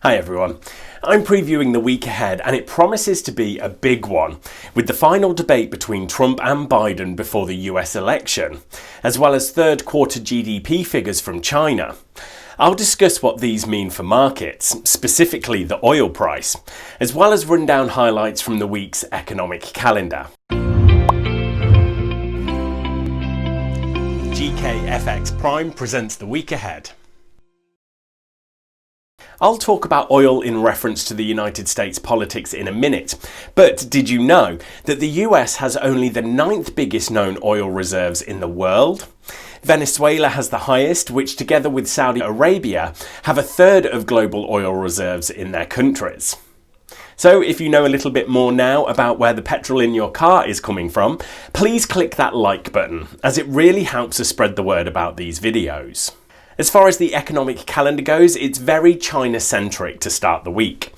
Hi everyone. I'm previewing the week ahead and it promises to be a big one, with the final debate between Trump and Biden before the US election, as well as third quarter GDP figures from China. I'll discuss what these mean for markets, specifically the oil price, as well as run down highlights from the week's economic calendar. GKFX Prime presents the week ahead. I'll talk about oil in reference to the United States politics in a minute, but did you know that the US has only the 9th biggest known oil reserves in the world? Venezuela has the highest, which together with Saudi Arabia have a third of global oil reserves in their countries. So if you know a little bit more now about where the petrol in your car is coming from, please click that like button, as it really helps us spread the word about these videos. As far as the economic calendar goes, it's very China-centric to start the week.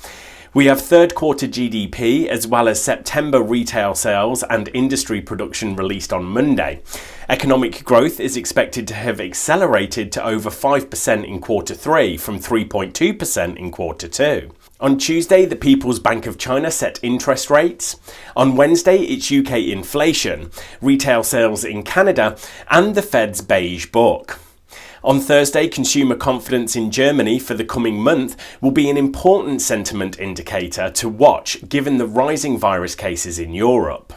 We have third quarter GDP as well as September retail sales and industry production released on Monday. Economic growth is expected to have accelerated to over 5% in quarter 3 from 3.2% in quarter 2. On Tuesday, the People's Bank of China set interest rates. On Wednesday, it's UK inflation, retail sales in Canada, and the Fed's beige book. On Thursday, consumer confidence in Germany for the coming month will be an important sentiment indicator to watch given the rising virus cases in Europe.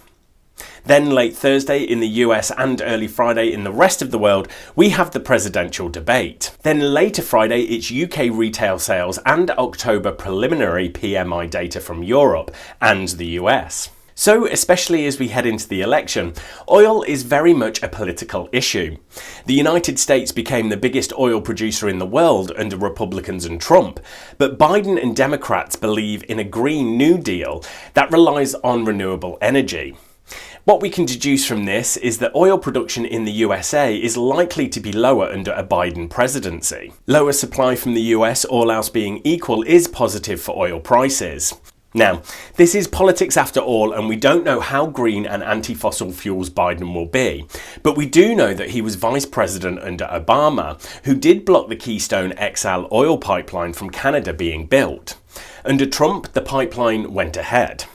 Then late Thursday in the US and early Friday in the rest of the world, we have the presidential debate. Then later Friday, it's UK retail sales and October preliminary PMI data from Europe and the US. So, especially as we head into the election, oil is very much a political issue. The United States became the biggest oil producer in the world under Republicans and Trump, but Biden and Democrats believe in a Green New Deal that relies on renewable energy. What we can deduce from this is that oil production in the USA is likely to be lower under a Biden presidency. Lower supply from the US, all else being equal, is positive for oil prices. Now, this is politics after all, and we don't know how green and anti-fossil fuels Biden will be. But we do know that he was vice president under Obama, who did block the Keystone XL oil pipeline from Canada being built. Under Trump, the pipeline went ahead.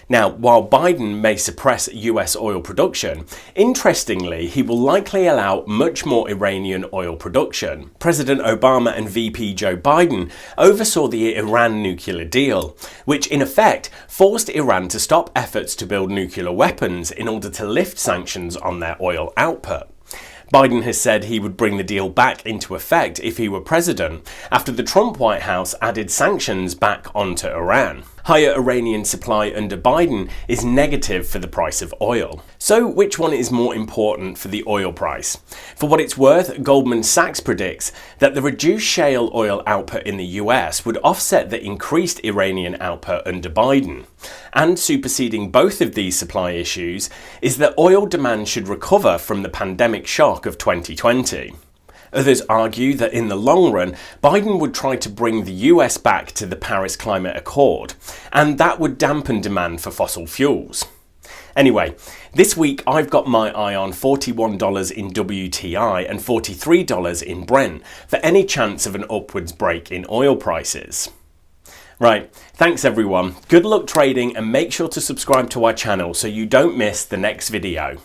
Now, while Biden may suppress US oil production, interestingly, he will likely allow much more Iranian oil production. President Obama and VP Joe Biden oversaw the Iran nuclear deal, which in effect forced Iran to stop efforts to build nuclear weapons in order to lift sanctions on their oil output. Biden has said he would bring the deal back into effect if he were president, after the Trump White House added sanctions back onto Iran. Higher Iranian supply under Biden is negative for the price of oil. So which one is more important for the oil price? For what it's worth, Goldman Sachs predicts that the reduced shale oil output in the US would offset the increased Iranian output under Biden. And superseding both of these supply issues is that oil demand should recover from the pandemic shock of 2020. Others argue that in the long run, Biden would try to bring the US back to the Paris Climate Accord, and that would dampen demand for fossil fuels. Anyway, this week I've got my eye on $41 in WTI and $43 in Brent for any chance of an upwards break in oil prices. Right, thanks everyone, good luck trading and make sure to subscribe to our channel so you don't miss the next video.